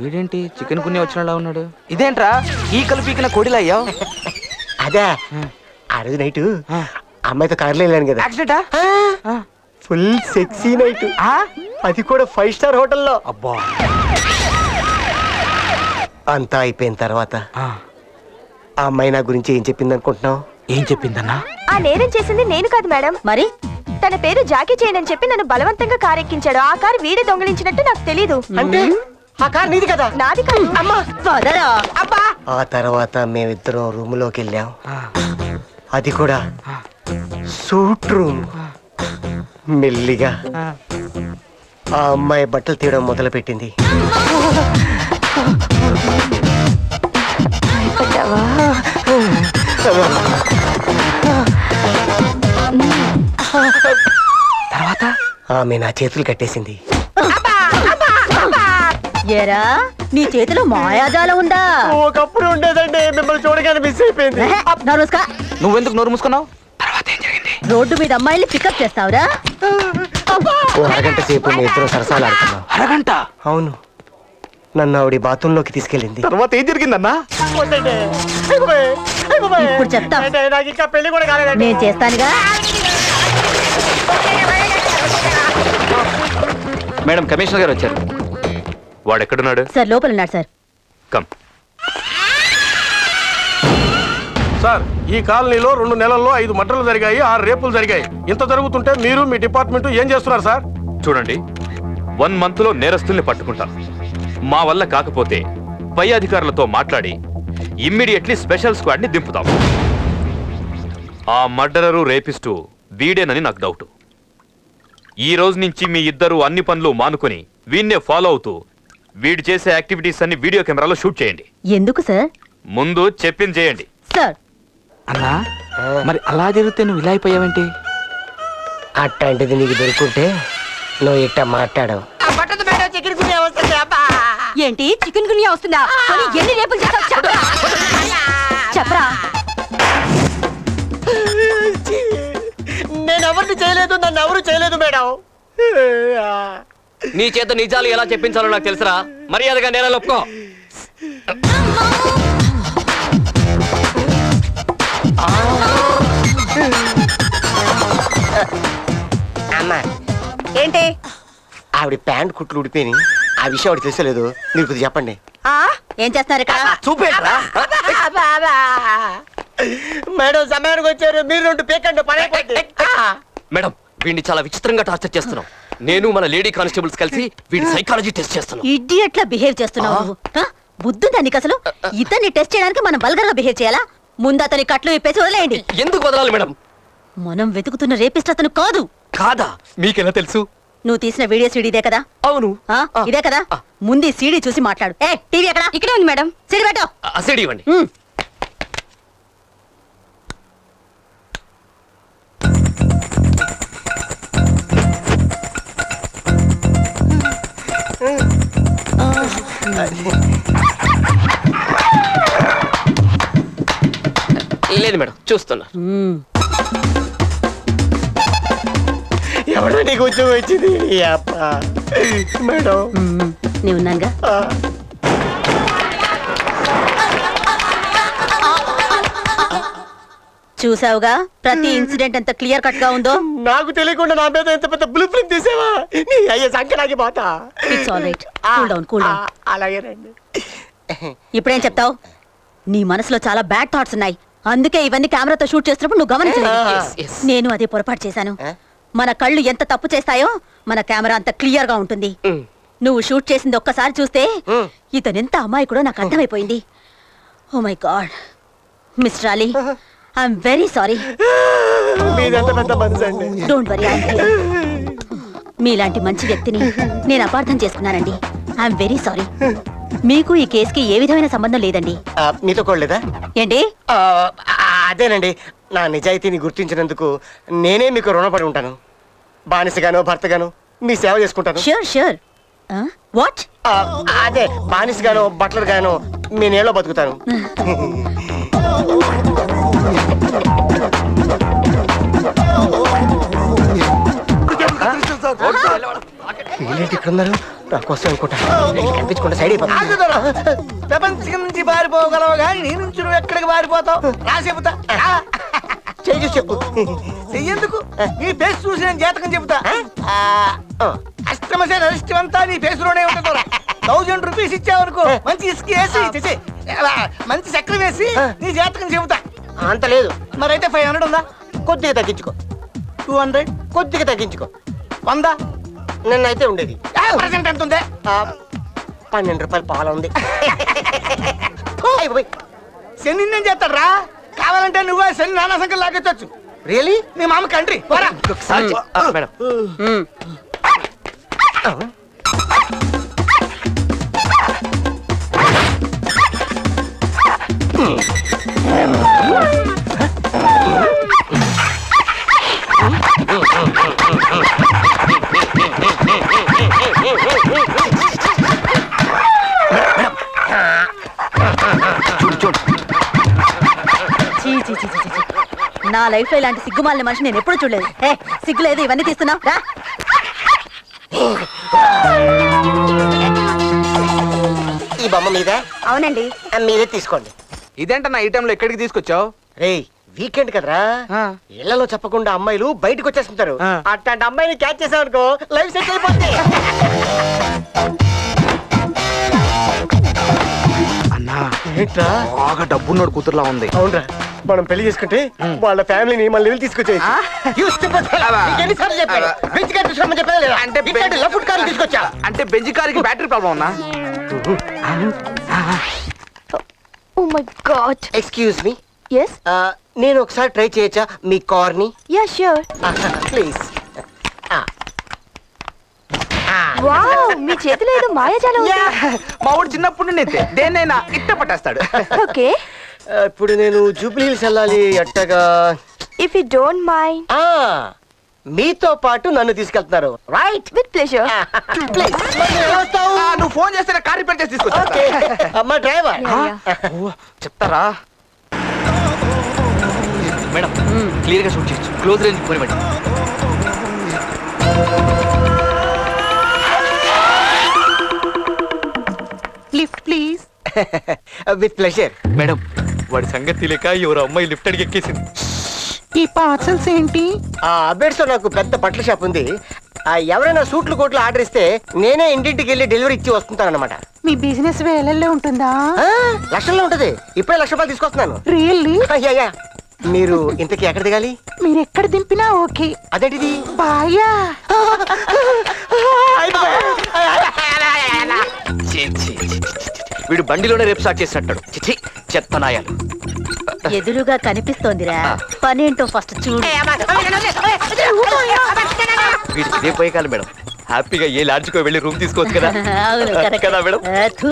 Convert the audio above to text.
వీడేంటి చికెన్ కుని వచ్చినలా ఉన్నాడు? ఇదేంట్రా ఈ కలిపికిన కోడిలా అయ్యావు? అదే ఆ రోజు నైట్ అమ్మాయితో కార్లో వెళ్ళాను కదా, యాక్సిడెంటా? ఫుల్ సెక్సీ నైట్, అది కూడా 5 స్టార్ హోటల్లో. అబ్బా. అంతా అయిపోయిన తర్వాత ఆ అమ్మాయి నా గురించి ఏం చెప్పింది అనుకుంటున్నావు? ఏం చెప్పిందన్నా? ఆ నేరం చేసింది నేను కాదు మేడం. మరి తన పేరు జాకీ చేయన్ అని చెప్పి నన్ను బలవంతంగా కారు ఎక్కించాడు. ఆ కారు వీడే దొంగిలించినట్టు నాకు తెలీదు. అంటే ఆ కారు నీది కదా? నాది కాదు. అమ్మా అబ్బా. ఆ తర్వాత మేమిద్దరం రూమ్ లోకి వెళ్ళాం, అది కూడా సూట్ రూమ్. మెల్లిగా ఆ అమ్మాయి బట్టలు తీయడం మొదలు పెట్టింది. తర్వాత ఆమె నా చేతులు కట్టేసింది. ఏరా నీ చేతిలో మాయాజాలం ఉందా? ఒకప్పుడు ఉండేదండి, మిమ్మల్ని చూడగానే మిస్ అయిపోయింది. నువ్వెందుకు నోరు మూసుకున్నావు? తర్వాత ఏం జరిగింది? రోడ్డు మీద అమ్మాయిల్ని పికప్ చేస్తావురా? ఓ అరగంట సేపు మీ ఇద్దరు సరసాలు ఆడుతున్నాం. అరగంట? అవును. నన్ను ఆవిడ బాత్రూంలోకి తీసుకెళ్ళింది. తర్వాత ఏం జరిగిందన్నా? ఇప్పుడు చెప్తా. పెళ్లి కూడా కాలేదండి. నేను చేస్తానుగా. మేడం, కమిషనర్ గారు వచ్చారు. వాడు ఎక్కడున్నాడు? సార్ లోపల ఉన్నాడు సార్. కమ్. సార్, ఈ కాలనీలో 2 నెలల్లో 5 మర్డర్లు జరిగాయి, 6 రేపులు జరిగాయి. ఇంత జరుగుతుంటే మీరు మీ డిపార్ట్మెంట్ ఏం చేస్తున్నారు సార్? చూడండి, 1 మంత్లో నేరస్తుల్ని పట్టుకుంటాం. మా వల్ల కాకపోతే పై అధికారులతో మాట్లాడి ఇమ్మీడియట్లీ స్పెషల్ స్క్వాడ్ ని దింపుతాం. ఆ మర్డరరు రేపిస్టు వీడేనని నాకు డౌట్. ఈ రోజు నుంచి మీ ఇద్దరు అన్ని పనులు మానుకొని వీణ్ణే ఫాలో అవుతూ వీడు చేసే యాక్టివిటీస్ అన్ని వీడియో కెమెరాలో షూట్ చేయండి. ఎందుకు సార్? ముందు చెప్పింది చేయండి. సార్. అన్నా, మరి అలా జరిగితే నువ్వు ఇలా అయిపోయావేంటి? అట్లాంటిది నీకు దొరుకుంటే నువ్వు ఇట్ట మాట్లాడవు. ఏంటి చికెన్ గునియా వస్తుందా? ఎన్ని రేపులు చేస్తావు చెప్పరా? నేను ఎవరిని చేయలేదు, నన్ను ఎవరు చేయలేదు మేడం. నీ చేత నిజాలు ఎలా చెప్పించాలో నాకు తెలుసురా. మర్యాదగా నేల ఒప్పుకో. అమ్మా, ఏంటి? ఆవిడ ప్యాంట్ కుట్లు ఉడిపోయి ఆ విషయం ఆవిడ తెలుసలేదు. మీరు కొద్దిగా చెప్పండి. ఏం చేస్తున్నారు ఇక్కడ? చూపేట్రా మేడం, సమయానికి వచ్చారు. మీరు 2 పీకండి, పని అయిపోద్ది. మేడం, వీడిని చాలా విచిత్రంగా టార్చర్ చేస్తున్నాం. నేను మన లేడీ కానిస్టేబుల్స్ కలిసి వీడి సైకాలజీ టెస్ట్ చేస్తున్నాం. ఇడియట్లా బిహేవ్ చేస్తున్నావు నువ్వు. బుద్ధుందా నీకు అసలు? ఇతన్ని టెస్ట్ చేయడానికి మనం వల్గర్ గా బిహేవ్ చేయాలా? ముందు అతని కట్లు విప్పేసి వదిలేయండి. ఎందుకు వదలాలి మేడం? మనం వెతుకుతున్న రేపిస్ట్ అతను కాదు. కాదా? మీకెలా తెలుసు? నువ్వు తీసిన వీడియో సీడీ ఇదే కదా? అవును. ఇదే కదా? ముందు సీడీ చూసి మాట్లాడు. ఏ టీవీ ఎక్కడ? ఇక్కడే ఉంది మేడం. సీడీ పెట్టు. సీడీ ఇవ్వండి. లేదు మేడం, చూస్తున్నా. ఎవడో నీకు ఉద్యోగం వచ్చింది మేడం? నీ ఉన్నానుగా. చూసావుగా ప్రతి ఇన్సిడెంట్ ఎంత క్లియర్ కట్ గా ఉందో. నాకు తెలియకుండా నా మీద ఎంత పెద్ద బ్లూ ప్రింట్ తీసేవా? నీ అయ్యే సంఖ్యలాగే పోతా. It's all right. Cool down, cool down. అలాగేనండి. ఇప్పుడేం చెప్తావు? నీ మనసులో చాలా బ్యాడ్ థాట్స్ ఉన్నాయి, అందుకే ఇవన్నీ కెమెరాతో షూట్ చేస్తున్నప్పుడు నువ్వు గమనించలేదు. నేను అదే పొరపాటు చేశాను. మన కళ్ళు ఎంత తప్పు చేస్తాయో మన కెమెరా అంత క్లియర్ గా ఉంటుంది. నువ్వు షూట్ చేసింది ఒక్కసారి చూస్తే ఇతనెంత అమాయకుడో నాకు అర్థమైపోయింది. Oh my god mister Ali, I'm very sorry. Don't worry, మీలాంటి మంచి వ్యక్తిని నేను అపార్థం చేసుకున్నానండి. I'm very sorry. మీకు ఈ కేసుకి ఏ విధమైన సంబంధం లేదండి. మీతో కూడలేదా ఏంటి? అదేనండి, నా నిజాయితీని గుర్తించినందుకు నేనే మీకు రుణపడి ఉంటాను. బానిసగాను భర్తగాను మీ సేవ చేసుకుంటాను. Sure sure. వాట్? అదే బానిసగాను బట్లర్ గాను మీ నేలో బతుకుతాను. వీళ్ళేంటి ఇక్కడ ఉన్నారు నా కోసం అనుకుంటా కనిపించకుండా సైడ్ అయిపోతా ప్రపంచం నుంచి పారిపోగలవు కానీ నీ నుంచి నువ్వు ఎక్కడికి పారిపోతావు రా చెబుతా చేయి చూసి చెప్పు చెయ్యేందుకు నీ ఫేస్ చూసి నేను జాతకం చెబుతా అష్టమశ నరిష్టం అంతా నీ ఫేస్ లోనే ఉంటుంది 1000 రూపీస్ ఇచ్చావనుకో మంచి ఇసుక వేసి చిచి, అలా మంచి చక్కెర వేసి నీ జాతకం చెబుతా అంత లేదు మరైతే 500 ఉందా కొద్దిగా తగ్గించుకో 200 కొద్దిగా తగ్గించుకో 100 నిన్నైతే ఉండేది ప్రజెంట్ ఎంత ఉంది 12 రూపాయలు పాల ఉంది శని నేను చేస్తాడు రా కావాలంటే నువ్వు శని నానా సంఖ్యలు లాగొచ్చు రియలీ నీ మామ కంట్రీ పోరా మేడం చీ, చీ, చీ, చీ, చీ. నా లైఫ్ లో ఇలాంటి సిగ్గుమాలిన మనిషి నేను ఎప్పుడు చూడలేదు. ఏ సిగ్గులేదు ఇవన్నీ తీస్తున్నావు రా. ఈ బొమ్మ మీద అవునండి. మీరే తీసుకోండి. ఇదేంటన్నా ఈ టైంలో ఎక్కడికి తీసుకొచ్చావు? రేయ్ వీకెండ్ కదరా ఇళ్లలో చెప్పకుండా అమ్మాయిలు బయటకు వచ్చేస్తుంటారు అట్లాంటి అమ్మాయిని క్యాచ్ చేసావనుకో లైఫ్ సెట్ అయిపోతుంది. అన్నా ఏంట్రా బాగా డబ్బున్నోడు కూతురులా ఉంది. అవునరా మనం పెళ్లి చేసుకుంటే వాళ్ళ ఫ్యామిలీని మన లెవెల్ తీసుకొచ్చేయచ్చు. అంటే లఫుట్ కార్లు తీసుకొచ్చా అంటే బెంజి కారుకి బ్యాటరీ ప్రాబ్లం ఉన్నా? Oh my god. Excuse me yes నేను ఒకసారి ట్రై చేయొచ్చా మీ కార్ ని? yeah sure. ప్లీజ్. వావ్ మీ చేతిలో ఏదో మాయాజాలం ఉంది. మా వాడు చిన్నప్పుడు నేతే దేన్నైనా ఇట్ట పట్టేస్తాడు. ఓకే ఇప్పుడు నేను జూబ్లీ హిల్స్ వెళ్ళాలి అట్టగా. ఇఫ్ యు డోంట్ మైండ్ మీతో పాటు నన్ను తీసుకెళ్తున్నారు రైట్? With pleasure. ప్లీజ్. నువ్వు ఫోన్ చేస్తే కార్ రిపేర్ చేసి తీసుకొచ్చా. అమ్మా డ్రైవర్ చెప్తారా? మేడం క్లియర్ గా షూట్ చేయొచ్చు. క్లోజ్ రేంజ్ పోయి madam. Lift please. With pleasure. Madam వాడి సంగతి తెలియక ఎవరు అమ్మాయి లిఫ్ట్ అడిగి ఎక్కేసింది. ఈ పార్సల్స్ ఏంటి? ఆ అబేడ్స్ లో నాకు పెద్ద బట్టల షాప్ ఉంది. ఎవరైనా సూట్లు కోట్లు ఆర్డర్ ఇస్తే నేనే ఇంటింటికి వెళ్ళి డెలివరీ ఇచ్చి వస్తుంటాను అనమాట. మీ బిజినెస్ వేలల్లో ఉంటుందా? లక్షల్లో ఉంటది. ఇప్పుడే 1,00,000 రూపాయలు తీసుకొస్తున్నాను. రియల్లీ? మీరు ఇంతకీ ఎక్కడ దిగాలి? మీరు ఎక్కడ దింపినా ఓకే. అదేంటిది? బాయా. ఛీ, ఛీ, ఛీ, ఛీ, ఛీ. వీడు బండిలోనే రేపు స్టార్ట్ చేసినట్టాడు. చిచి చెత్త నాయాలు. ఎదురుగా కనిపిస్తోందిరా, పనేంటో ఫస్ట్ చూడు. వీడికి ఇదే పోయే కాలం మేడం. హ్యాపీగా ఏ లాడ్జ్కో వెళ్ళి రూమ్ తీసుకోవచ్చు కదా. అవును, correct. కదా మేడం? థు.